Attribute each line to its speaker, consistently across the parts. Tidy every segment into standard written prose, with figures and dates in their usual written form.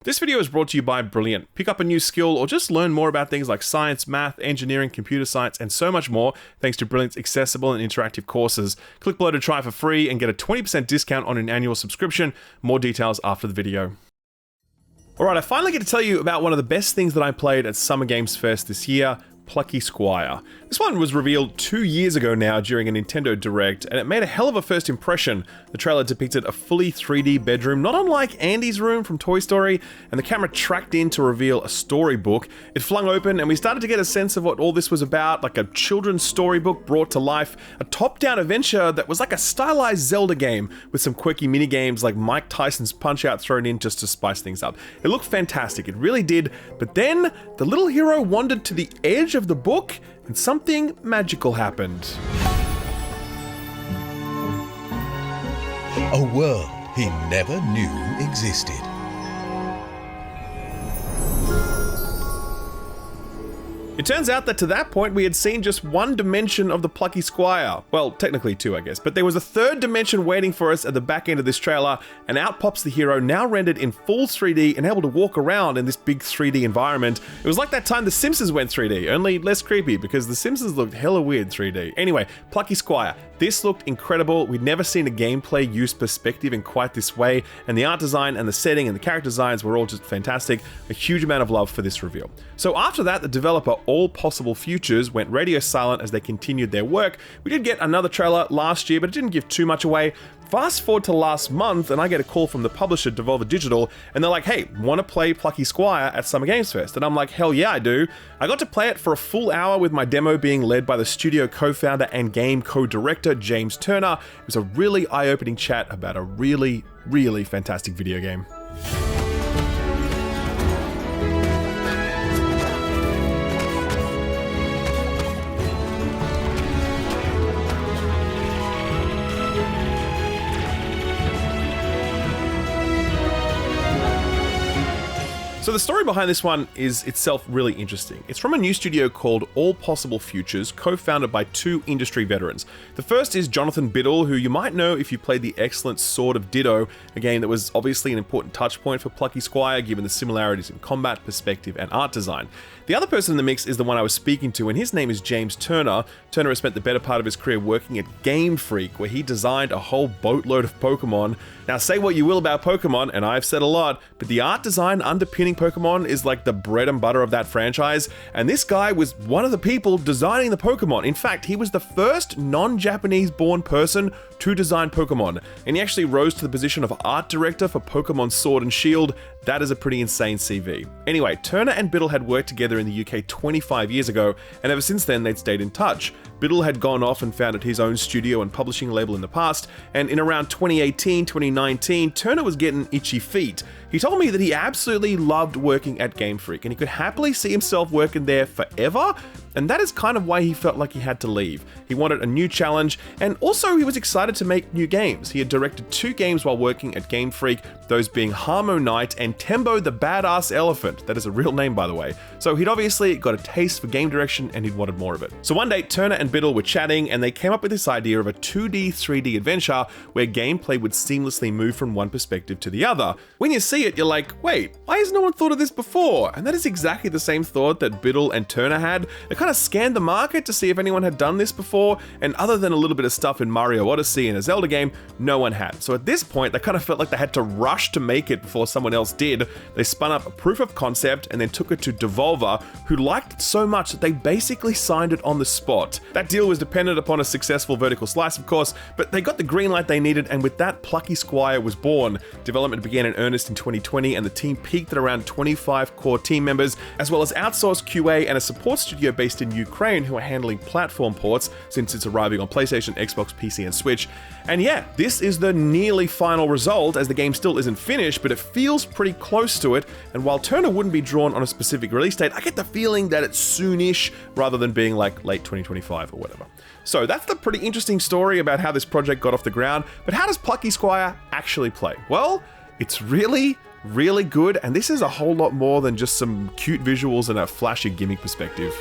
Speaker 1: This video is brought to you by Brilliant. Pick up a new skill or just learn more about things like science, math, engineering, computer science, and so much more thanks to Brilliant's accessible and interactive courses. Click below to try for free and get a 20% discount on an annual subscription. More details after the video. Alright, I finally get to tell you about one of the best things that I played at Summer Games Fest this year, Plucky Squire. This one was revealed 2 years ago now during a Nintendo Direct, and it made a hell of a first impression. The trailer depicted a fully 3D bedroom, not unlike Andy's room from Toy Story, and the camera tracked in to reveal a storybook. It flung open, and we started to get a sense of what all this was about, like a children's storybook brought to life, a top-down adventure that was like a stylized Zelda game, with some quirky minigames like Mike Tyson's Punch-Out thrown in just to spice things up. It looked fantastic, it really did, but then the little hero wandered to the edge of the book, and something magical happened.
Speaker 2: A world he never knew existed.
Speaker 1: It turns out that to that point we had seen just one dimension of the Plucky Squire. Well, technically two, I guess, but there was a third dimension waiting for us at the back end of this trailer, and out pops the hero, now rendered in full 3D and able to walk around in this big 3D environment. It was like that time The Simpsons went 3D, only less creepy because The Simpsons looked hella weird 3D. Anyway, Plucky Squire. This looked incredible. We'd never seen a gameplay use perspective in quite this way, and the art design and the setting and the character designs were all just fantastic. A huge amount of love for this reveal. So after that, the developer All Possible Futures went radio silent as they continued their work. We did get another trailer last year, but it didn't give too much away. Fast forward to last month, and I get a call from the publisher Devolver Digital, and they're like, hey, want to play Plucky Squire at Summer Games Fest? And I'm like, hell yeah, I do. I got to play it for a full hour with my demo being led by the studio co-founder and game co-director James Turner. It was a really eye-opening chat about a really, really fantastic video game. So the story behind this one is itself really interesting. It's from a new studio called All Possible Futures, co-founded by two industry veterans. The first is Jonathan Biddle, who you might know if you played the excellent Sword of Ditto, a game that was obviously an important touch point for Plucky Squire given the similarities in combat, perspective, and art design. The other person in the mix is the one I was speaking to, and his name is James Turner. Turner has spent the better part of his career working at Game Freak, where he designed a whole boatload of Pokemon. Now say what you will about Pokemon, and I've said a lot, but the art design underpinning Pokemon is like the bread and butter of that franchise, and this guy was one of the people designing the Pokemon. In fact, he was the first non-Japanese born person to design Pokemon, and he actually rose to the position of art director for Pokemon Sword and Shield. That is a pretty insane CV. Anyway, Turner and Biddle had worked together in the UK 25 years ago, and ever since then they'd stayed in touch. Biddle had gone off and founded his own studio and publishing label in the past, and in around 2018, 2019, Turner was getting itchy feet. He told me that he absolutely loved working at Game Freak, and he could happily see himself working there forever, and that is kind of why he felt like he had to leave. He wanted a new challenge, and also he was excited to make new games. He had directed 2 games while working at Game Freak, those being Harmo Knight and Tembo the Badass Elephant. That is a real name, by the way. So he'd obviously got a taste for game direction and he'd wanted more of it. So one day, Turner and Biddle were chatting and they came up with this idea of a 2D, 3D adventure where gameplay would seamlessly move from one perspective to the other. When you see it, you're like, wait, why has no one thought of this before? And that is exactly the same thought that Biddle and Turner had. They kind of scanned the market to see if anyone had done this before, and other than a little bit of stuff in Mario Odyssey and a Zelda game, no one had. So at this point, they kind of felt like they had to rush to make it before someone else did. They spun up a proof of concept and then took it to Devolver, who liked it so much that they basically signed it on the spot. That deal was dependent upon a successful vertical slice, of course, but they got the green light they needed, and with that, Plucky Squire was born. Development began in earnest in 2020, and the team peaked at around 25 core team members, as well as outsourced QA and a support studio based in Ukraine who are handling platform ports since it's arriving on PlayStation, Xbox, PC, and Switch. And yeah, this is the nearly final result, as the game still isn't finished, but it feels pretty close to it, and while Turner wouldn't be drawn on a specific release date, I get the feeling that it's soonish rather than being like late 2025 or whatever. So that's the pretty interesting story about how this project got off the ground, but how does Plucky Squire actually play? Well, it's really good, and this is a whole lot more than just some cute visuals and a flashy gimmick perspective.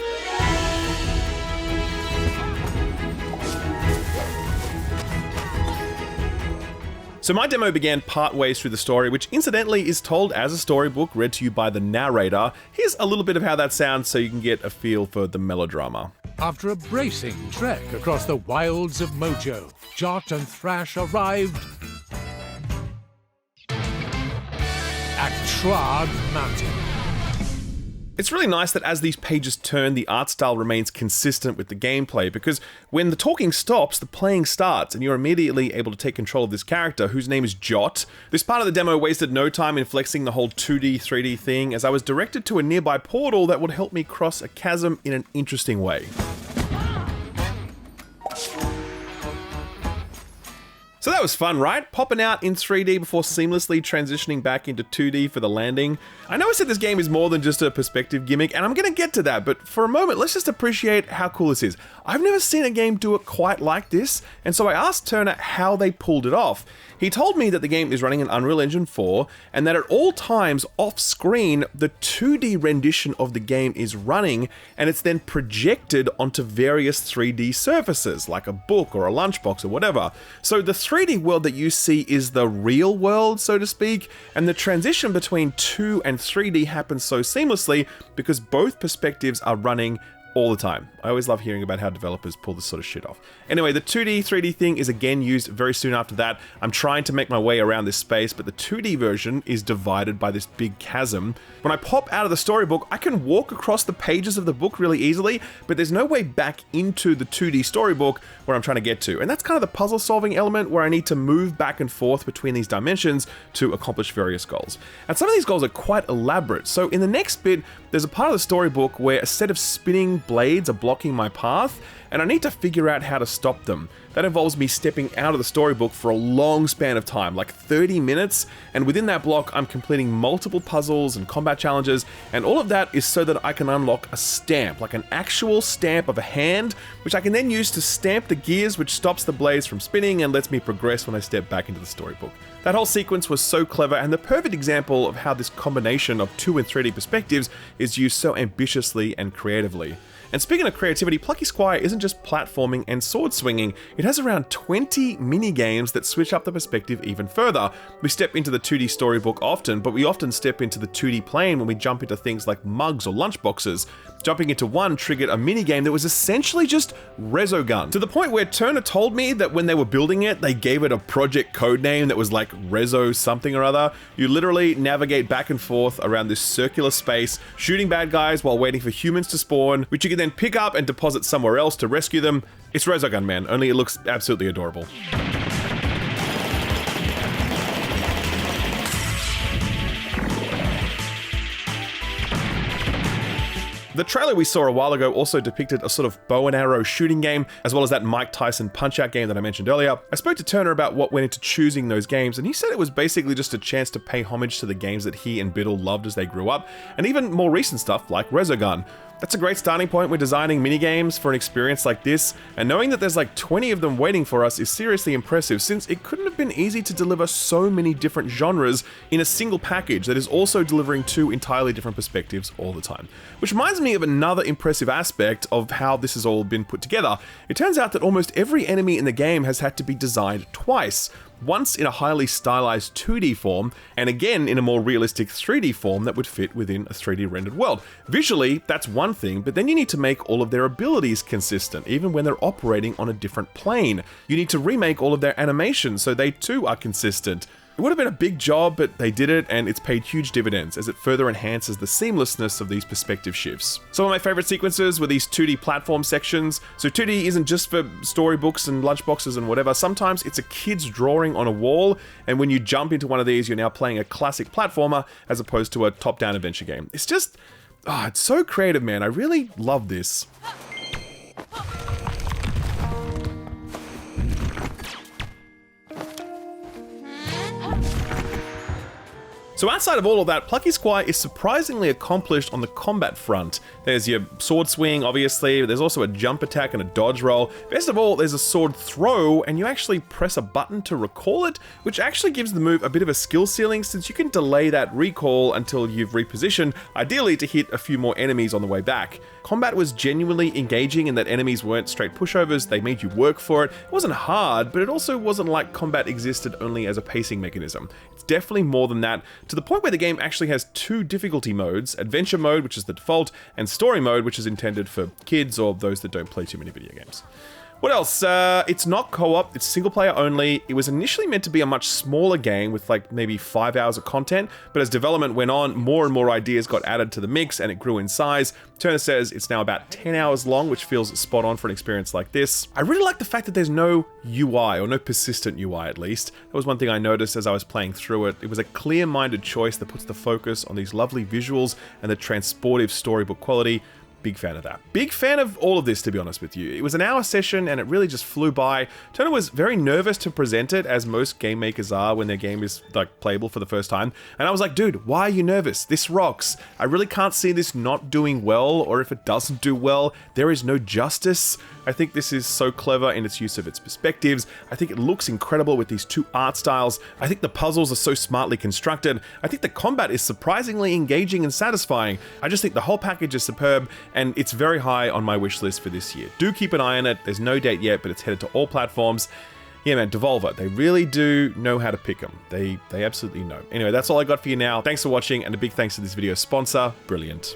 Speaker 1: So my demo began part ways through the story, which incidentally is told as a storybook read to you by the narrator. Here's a little bit of how that sounds so you can get a feel for the melodrama.
Speaker 3: After a bracing trek across the wilds of Mojo, Jot and Thrash arrived at Trod Mountain.
Speaker 1: It's really nice that as these pages turn, the art style remains consistent with the gameplay, because when the talking stops, the playing starts, and you're immediately able to take control of this character, whose name is Jot. This part of the demo wasted no time in flexing the whole 2D, 3D thing, as I was directed to a nearby portal that would help me cross a chasm in an interesting way. So that was fun, right? Popping out in 3D before seamlessly transitioning back into 2D for the landing. I know I said this game is more than just a perspective gimmick, and I'm gonna get to that, but for a moment, let's just appreciate how cool this is. I've never seen a game do it quite like this, and so I asked Turner how they pulled it off. He told me that the game is running in Unreal Engine 4, and that at all times off-screen, the 2D rendition of the game is running, and it's then projected onto various 3D surfaces, like a book or a lunchbox or whatever. So the 3D world that you see is the real world, so to speak, and the transition between 2 and 3D happens so seamlessly because both perspectives are running all the time. I always love hearing about how developers pull this sort of shit off. Anyway, the 2D, 3D thing is again used very soon after that. I'm trying to make my way around this space, but the 2D version is divided by this big chasm. When I pop out of the storybook, I can walk across the pages of the book really easily, but there's no way back into the 2D storybook where I'm trying to get to. And that's kind of the puzzle solving element where I need to move back and forth between these dimensions to accomplish various goals. And some of these goals are quite elaborate. So in the next bit, there's a part of the storybook where a set of spinning blades are blocking my path, and I need to figure out how to stop them. That involves me stepping out of the storybook for a long span of time, like 30 minutes, and within that block I'm completing multiple puzzles and combat challenges, and all of that is so that I can unlock a stamp, like an actual stamp of a hand, which I can then use to stamp the gears, which stops the blades from spinning and lets me progress when I step back into the storybook. That whole sequence was so clever, and the perfect example of how this combination of 2 and 3D perspectives is used so ambitiously and creatively. And speaking of creativity, Plucky Squire isn't just platforming and sword swinging, it has around 20 mini-games that switch up the perspective even further. We step into the 2D storybook often, but we often step into the 2D plane when we jump into things like mugs or lunchboxes. Jumping into one triggered a minigame that was essentially just Resogun, to the point where Turner told me that when they were building it, they gave it a project codename that was like Reso something or other. You literally navigate back and forth around this circular space, shooting bad guys while waiting for humans to spawn, which you can then pick up and deposit somewhere else to rescue them. It's Resogun, man, only it looks absolutely adorable. The trailer we saw a while ago also depicted a sort of bow and arrow shooting game, as well as that Mike Tyson Punch-Out game that I mentioned earlier. I spoke to Turner about what went into choosing those games, and he said it was basically just a chance to pay homage to the games that he and Biddle loved as they grew up, and even more recent stuff like Resogun. That's a great starting point when designing minigames for an experience like this, and knowing that there's like 20 of them waiting for us is seriously impressive, since it couldn't have been easy to deliver so many different genres in a single package that is also delivering 2 entirely different perspectives all the time. Which reminds me of another impressive aspect of how this has all been put together. It turns out that almost every enemy in the game has had to be designed twice. Once in a highly stylized 2D form, and again in a more realistic 3D form that would fit within a 3D rendered world. Visually, that's one thing, but then you need to make all of their abilities consistent, even when they're operating on a different plane. You need to remake all of their animations so they too are consistent. It would have been a big job, but they did it, and it's paid huge dividends as it further enhances the seamlessness of these perspective shifts. Some of my favorite sequences were these 2D platform sections. So 2D isn't just for storybooks and lunchboxes and whatever. Sometimes it's a kid's drawing on a wall, and when you jump into one of these, you're now playing a classic platformer as opposed to a top-down adventure game. It's just, it's so creative, man. I really love this. So outside of all of that, Plucky Squire is surprisingly accomplished on the combat front. There's your sword swing, obviously, but there's also a jump attack and a dodge roll. Best of all, there's a sword throw, and you actually press a button to recall it, which actually gives the move a bit of a skill ceiling since you can delay that recall until you've repositioned, ideally to hit a few more enemies on the way back. Combat was genuinely engaging in that enemies weren't straight pushovers, they made you work for it. It wasn't hard, but it also wasn't like combat existed only as a pacing mechanism. It's definitely more than that, to the point where the game actually has two difficulty modes, adventure mode, which is the default, and story mode, which is intended for kids or those that don't play too many video games. What else? It's not co-op, it's single player only. It was initially meant to be a much smaller game with like maybe 5 hours of content, but as development went on, more and more ideas got added to the mix and it grew in size. Turner says it's now about 10 hours long, which feels spot on for an experience like this. I really like the fact that there's no UI, or no persistent UI at least. That was one thing I noticed as I was playing through it. It was a clear-minded choice that puts the focus on these lovely visuals and the transportive storybook quality. Big fan of that. Big fan of all of this, to be honest with you. It was an hour session and it really just flew by. Turner was very nervous to present it, as most game makers are when their game is like playable for the first time. And I was like, dude, why are you nervous? This rocks. I really can't see this not doing well, or if it doesn't do well, there is no justice. I think this is so clever in its use of its perspectives. I think it looks incredible with these two art styles. I think the puzzles are so smartly constructed. I think the combat is surprisingly engaging and satisfying. I just think the whole package is superb, and it's very high on my wish list for this year. Do keep an eye on it. There's no date yet, but it's headed to all platforms. Yeah, man, Devolver, they really do know how to pick them. They absolutely know. Anyway, that's all I got for you now. Thanks for watching, and a big thanks to this video's sponsor, Brilliant.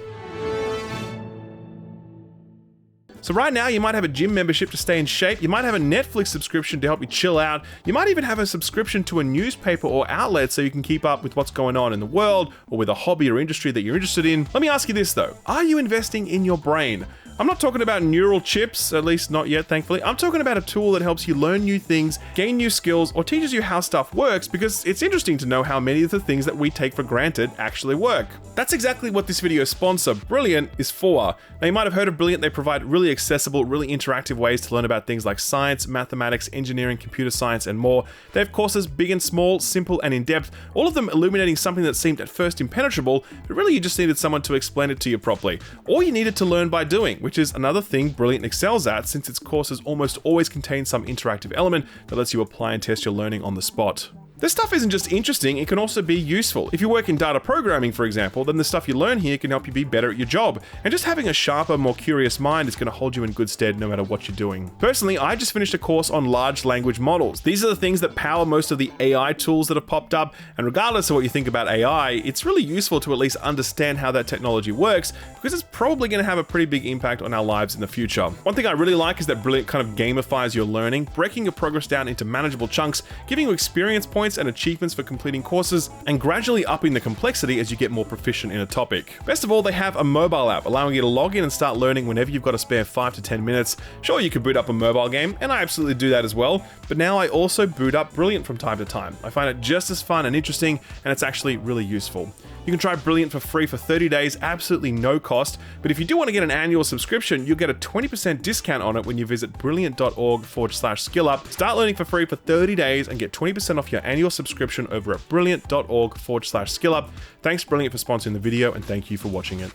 Speaker 1: So right now, you might have a gym membership to stay in shape, you might have a Netflix subscription to help you chill out, you might even have a subscription to a newspaper or outlet so you can keep up with what's going on in the world or with a hobby or industry that you're interested in. Let me ask you this though, are you investing in your brain? I'm not talking about neural chips, at least not yet, thankfully. I'm talking about a tool that helps you learn new things, gain new skills, or teaches you how stuff works, because it's interesting to know how many of the things that we take for granted actually work. That's exactly what this video's sponsor, Brilliant, is for. Now, you might have heard of Brilliant. They provide really accessible, really interactive ways to learn about things like science, mathematics, engineering, computer science, and more. They have courses big and small, simple and in-depth, all of them illuminating something that seemed at first impenetrable, but really you just needed someone to explain it to you properly. Or you needed to learn by doing, which is another thing Brilliant excels at, since its courses almost always contain some interactive element that lets you apply and test your learning on the spot. This stuff isn't just interesting, it can also be useful. If you work in data programming, for example, then the stuff you learn here can help you be better at your job. And just having a sharper, more curious mind is going to hold you in good stead no matter what you're doing. Personally, I just finished a course on large language models. These are the things that power most of the AI tools that have popped up, and regardless of what you think about AI, it's really useful to at least understand how that technology works, because it's probably going to have a pretty big impact on our lives in the future. One thing I really like is that Brilliant kind of gamifies your learning, breaking your progress down into manageable chunks, giving you experience points and achievements for completing courses, and gradually upping the complexity as you get more proficient in a topic. Best of all, they have a mobile app allowing you to log in and start learning whenever you've got a spare 5 to 10 minutes. Sure, you could boot up a mobile game, and I absolutely do that as well, but now I also boot up Brilliant from time to time. I find it just as fun and interesting, and it's actually really useful. You can try Brilliant for free for 30 days, absolutely no cost, but if you do want to get an annual subscription, you'll get a 20% discount on it when you visit brilliant.org/skillup. Start learning for free for 30 days and get 20% off your annual subscription over at brilliant.org/skillup. Thanks Brilliant for sponsoring the video, and thank you for watching it.